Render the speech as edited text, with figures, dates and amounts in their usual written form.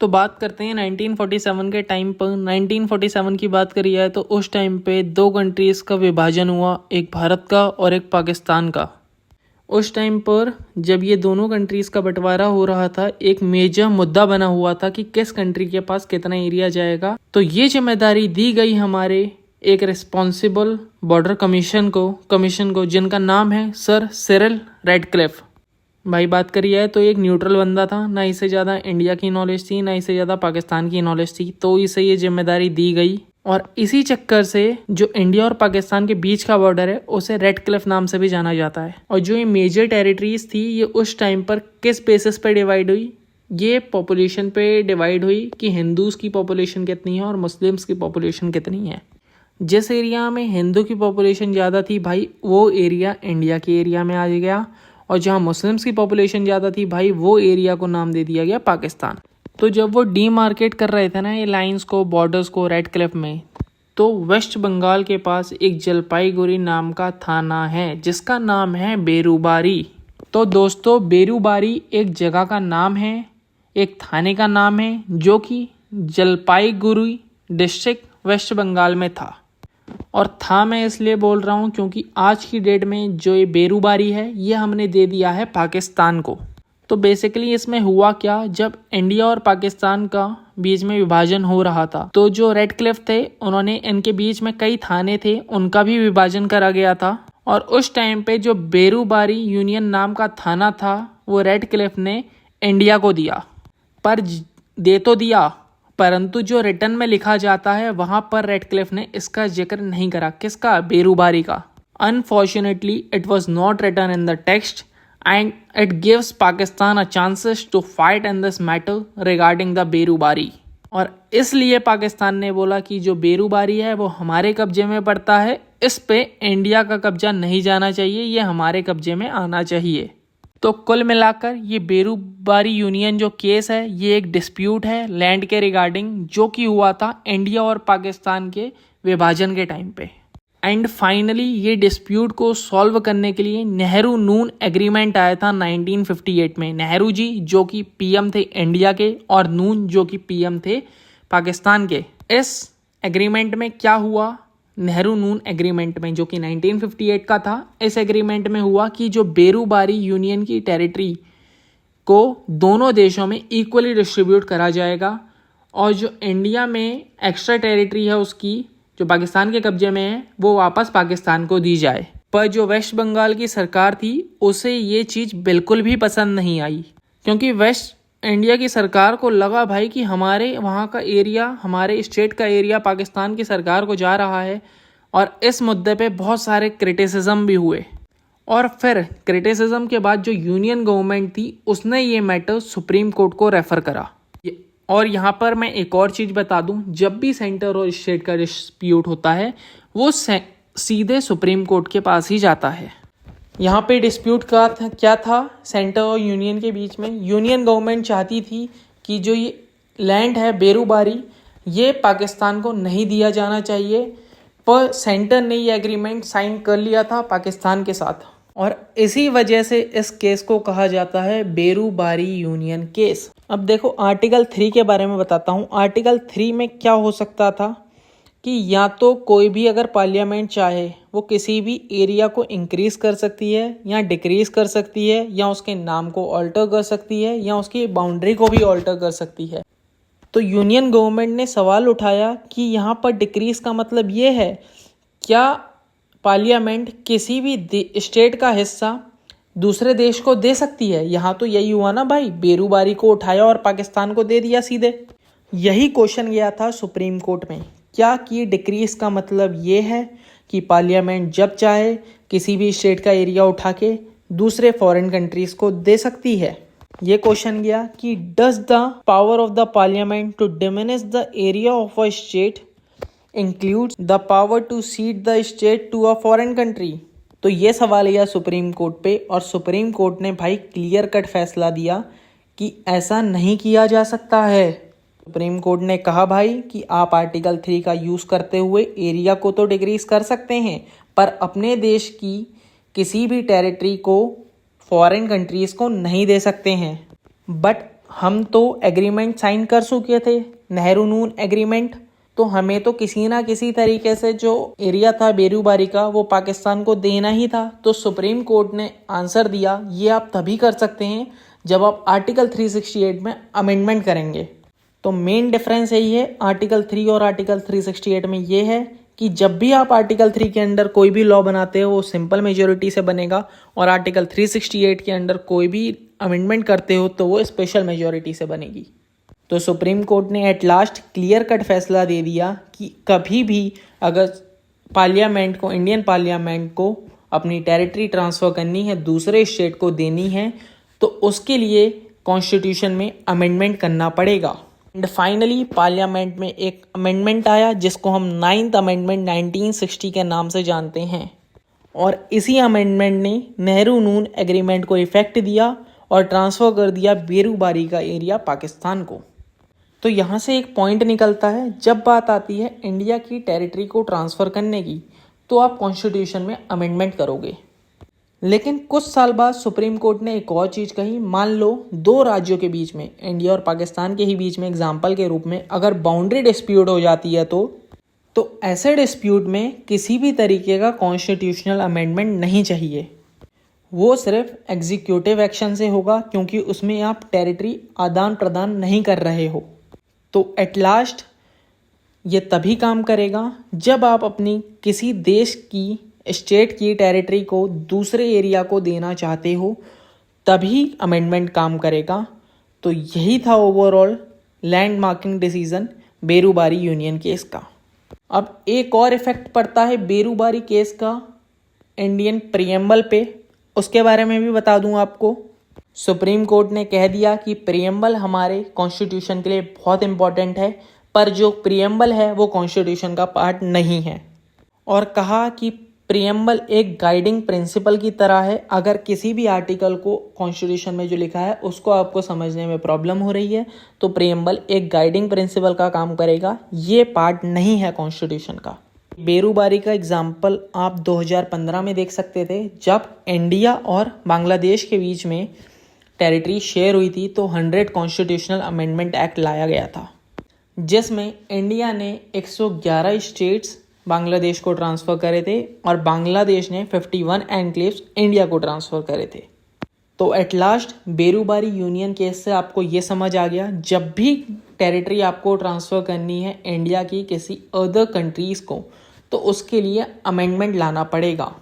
तो बात करते हैं 1947 के टाइम पर। 1947 की बात करी जाए तो उस टाइम पे दो कंट्रीज़ का विभाजन हुआ, एक भारत का और एक पाकिस्तान का। उस टाइम पर जब ये दोनों कंट्रीज़ का बंटवारा हो रहा था, एक मेजर मुद्दा बना हुआ था कि किस कंट्री के पास कितना एरिया जाएगा। तो ये जिम्मेदारी दी गई हमारे एक रिस्पॉन्सिबल बॉर्डर कमीशन को जिनका नाम है सर सिरिल रैडक्लिफ। भाई बात करी जाए तो एक न्यूट्रल बंदा था, ना इसे ज़्यादा इंडिया की नॉलेज थी, ना इसे ज़्यादा पाकिस्तान की नॉलेज थी, तो इसे ये जिम्मेदारी दी गई। और इसी चक्कर से जो इंडिया और पाकिस्तान के बीच का बॉर्डर है उसे रेडक्लिफ नाम से भी जाना जाता है। और जो ये मेजर टेरिटरीज थी ये उस टाइम पर किस बेसिस पे डिवाइड हुई? ये पॉपुलेशन पे डिवाइड हुई कि हिंदूज़ की पॉपुलेशन कितनी है और मुस्लिम्स की पॉपुलेशन कितनी है। जिस एरिया में हिंदू की पॉपुलेशन ज़्यादा थी भाई वो एरिया इंडिया के एरिया में आ गया, और जहाँ मुस्लिम्स की पॉपुलेशन ज़्यादा थी भाई वो एरिया को नाम दे दिया गया पाकिस्तान। तो जब वो डीमार्केट कर रहे थे ना ये लाइंस को, बॉर्डर्स को रेडक्लिफ में, तो वेस्ट बंगाल के पास एक जलपाईगुड़ी नाम का थाना है जिसका नाम है बेरूबारी। तो दोस्तों बेरूबारी एक जगह का नाम है, एक थाने का नाम है जो कि जलपाईगुड़ी डिस्ट्रिक्ट वेस्ट बंगाल में था। और था मैं इसलिए बोल रहा हूँ क्योंकि आज की डेट में जो ये बेरूबारी है ये हमने दे दिया है पाकिस्तान को। तो बेसिकली इसमें हुआ क्या, जब इंडिया और पाकिस्तान का बीच में विभाजन हो रहा था तो जो रेडक्लिफ थे उन्होंने, इनके बीच में कई थाने थे उनका भी विभाजन करा गया था। और उस टाइम पे जो बेरूबारी यूनियन नाम का थाना था वो रेडक्लिफ ने इंडिया को दिया। पर दे तो दिया, परंतु जो रिटर्न में लिखा जाता है वहां पर रेडक्लिफ ने इसका जिक्र नहीं करा। किसका? बेरूबारी का। Unfortunately it was not written in the text and it gives Pakistan a chances to fight in this matter regarding the Berubari. और इसलिए पाकिस्तान ने बोला कि जो बेरूबारी है वो हमारे कब्जे में पड़ता है, इस पे इंडिया का कब्जा नहीं जाना चाहिए, ये हमारे कब्जे में आना चाहिए। तो कुल मिलाकर ये बेरूबारी यूनियन जो केस है ये एक डिस्प्यूट है लैंड के रिगार्डिंग, जो कि हुआ था इंडिया और पाकिस्तान के विभाजन के टाइम पे। एंड फाइनली ये डिस्प्यूट को सॉल्व करने के लिए नेहरू नून एग्रीमेंट आया था 1958 में। नेहरू जी जो कि पीएम थे इंडिया के और नून जो कि पीएम थे पाकिस्तान के। इस एग्रीमेंट में क्या हुआ? नेहरू नून एग्रीमेंट में जो कि 1958 का था, इस एग्रीमेंट में हुआ कि जो बेरूबारी यूनियन की टेरिटरी को दोनों देशों में इक्वली डिस्ट्रीब्यूट करा जाएगा, और जो इंडिया में एक्स्ट्रा टेरिटरी है उसकी जो पाकिस्तान के कब्जे में है वो वापस पाकिस्तान को दी जाए। पर जो वेस्ट बंगाल की सरकार थी उसे ये चीज़ बिल्कुल भी पसंद नहीं आई, क्योंकि वेस्ट इंडिया की सरकार को लगा भाई कि हमारे वहाँ का एरिया, हमारे स्टेट का एरिया पाकिस्तान की सरकार को जा रहा है। और इस मुद्दे पे बहुत सारे क्रिटिसिज्म भी हुए, और फिर क्रिटिसिज्म के बाद जो यूनियन गवर्नमेंट थी उसने ये मैटर सुप्रीम कोर्ट को रेफर करा। और यहाँ पर मैं एक और चीज़ बता दूँ, जब भी सेंटर और स्टेट का डिस्प्यूट होता है वो सीधे सुप्रीम कोर्ट के पास ही जाता है। यहाँ पे डिस्प्यूट का क्या था सेंटर और यूनियन के बीच में? यूनियन गवर्नमेंट चाहती थी कि जो ये लैंड है बेरूबारी ये पाकिस्तान को नहीं दिया जाना चाहिए, पर सेंटर ने ये एग्रीमेंट साइन कर लिया था पाकिस्तान के साथ, और इसी वजह से इस केस को कहा जाता है बेरूबारी यूनियन केस। अब देखो आर्टिकल 3 के बारे में बताता हूँ। आर्टिकल 3 में क्या हो सकता था कि या तो कोई भी अगर पार्लियामेंट चाहे वो किसी भी एरिया को इंक्रीज़ कर सकती है या डिक्रीज़ कर सकती है, या उसके नाम को ऑल्टर कर सकती है, या उसकी बाउंड्री को भी ऑल्टर कर सकती है। तो यूनियन गवर्नमेंट ने सवाल उठाया कि यहाँ पर डिक्रीज़ का मतलब ये है, क्या पार्लियामेंट किसी भी स्टेट का हिस्सा दूसरे देश को दे सकती है? यहाँ तो यही हुआ ना भाई, बेरूबारी को उठाया और पाकिस्तान को दे दिया सीधे। यही क्वेश्चन गया था सुप्रीम कोर्ट में, क्या कि डिक्रीज़ का मतलब ये है कि पार्लियामेंट जब चाहे किसी भी स्टेट का एरिया उठा के दूसरे फॉरेन कंट्रीज़ को दे सकती है? ये क्वेश्चन गया कि does the power of the parliament to diminish the area of a state includes the power to cede the state to a foreign country? तो ये सवाल गया सुप्रीम कोर्ट पे, और सुप्रीम कोर्ट ने भाई क्लियर कट फैसला दिया कि ऐसा नहीं किया जा सकता है। सुप्रीम कोर्ट ने कहा भाई कि आप आर्टिकल 3 का यूज़ करते हुए एरिया को तो डिक्रीज कर सकते हैं, पर अपने देश की किसी भी टेरिटरी को फॉरेन कंट्रीज़ को नहीं दे सकते हैं। बट हम तो एग्रीमेंट साइन कर चुके थे, नेहरू नून एग्रीमेंट, तो हमें तो किसी ना किसी तरीके से जो एरिया था बेरूबारी का वो पाकिस्तान को देना ही था। तो सुप्रीम कोर्ट ने आंसर दिया, ये आप तभी कर सकते हैं जब आप आर्टिकल 368 में अमेंडमेंट करेंगे। तो मेन डिफरेंस यही है आर्टिकल 3 और आर्टिकल 368 में, ये है कि जब भी आप आर्टिकल 3 के अंडर कोई भी लॉ बनाते हो वो सिंपल मेजोरिटी से बनेगा, और आर्टिकल 368 के अंडर कोई भी अमेंडमेंट करते हो तो वो स्पेशल मेजोरिटी से बनेगी। तो सुप्रीम कोर्ट ने एट लास्ट क्लियर कट फैसला दे दिया कि कभी भी अगर पार्लियामेंट को, इंडियन पार्लियामेंट को अपनी टेरिटरी ट्रांसफ़र करनी है, दूसरे स्टेट को देनी है, तो उसके लिए कॉन्स्टिट्यूशन में अमेंडमेंट करना पड़ेगा। एंड फाइनली पार्लियामेंट में एक अमेंडमेंट आया जिसको हम 9th अमेंडमेंट 1960 के नाम से जानते हैं, और इसी अमेंडमेंट ने नेहरू नून एग्रीमेंट को इफेक्ट दिया और ट्रांसफ़र कर दिया बेरूबारी का एरिया पाकिस्तान को। तो यहाँ से एक पॉइंट निकलता है, जब बात आती है इंडिया की टेरिटरी को ट्रांसफ़र करने की तो आप कॉन्स्टिट्यूशन में अमेंडमेंट करोगे। लेकिन कुछ साल बाद सुप्रीम कोर्ट ने एक और चीज़ कही, मान लो दो राज्यों के बीच में, इंडिया और पाकिस्तान के ही बीच में एग्जाम्पल के रूप में अगर बाउंड्री डिस्प्यूट हो जाती है तो ऐसे डिस्प्यूट में किसी भी तरीके का कॉन्स्टिट्यूशनल अमेंडमेंट नहीं चाहिए, वो सिर्फ एग्जीक्यूटिव एक्शन से होगा क्योंकि उसमें आप टेरिटरी आदान प्रदान नहीं कर रहे हो। तो एट लास्ट ये तभी काम करेगा जब आप अपनी किसी देश की, स्टेट की टेरिटरी को दूसरे एरिया को देना चाहते हो, तभी अमेंडमेंट काम करेगा। तो यही था overall land marking decision Berubari union case का। अब एक और इफेक्ट पड़ता है बेरूबारी केस का इंडियन प्रीएम्बल पे, उसके बारे में भी बता दूं आपको। सुप्रीम कोर्ट ने कह दिया कि प्रीएम्बल हमारे कॉन्स्टिट्यूशन के लिए बहुत इंपॉर्टेंट है, पर जो प्रीएम्बल है वो कॉन्स्टिट्यूशन का पार्ट नहीं है, और कहा कि प्रीएम्बल एक गाइडिंग प्रिंसिपल की तरह है। अगर किसी भी आर्टिकल को कॉन्स्टिट्यूशन में जो लिखा है उसको आपको समझने में प्रॉब्लम हो रही है तो प्रीएम्बल एक गाइडिंग प्रिंसिपल का काम करेगा, ये पार्ट नहीं है कॉन्स्टिट्यूशन का। बेरूबारी का एग्जाम्पल आप 2015 में देख सकते थे, जब इंडिया और बांग्लादेश के बीच में टेरिटरी शेयर हुई थी तो 100 कॉन्स्टिट्यूशनल अमेंडमेंट एक्ट लाया गया था, जिसमें इंडिया ने 111 स्टेट्स बांग्लादेश को ट्रांसफ़र करे थे और बांग्लादेश ने 51 एनक्लेव्स इंडिया को ट्रांसफ़र करे थे। तो at last Berubari union case से आपको ये समझ आ गया, जब भी टेरिटरी आपको ट्रांसफ़र करनी है इंडिया की किसी अदर कंट्रीज़ को तो उसके लिए अमेंडमेंट लाना पड़ेगा।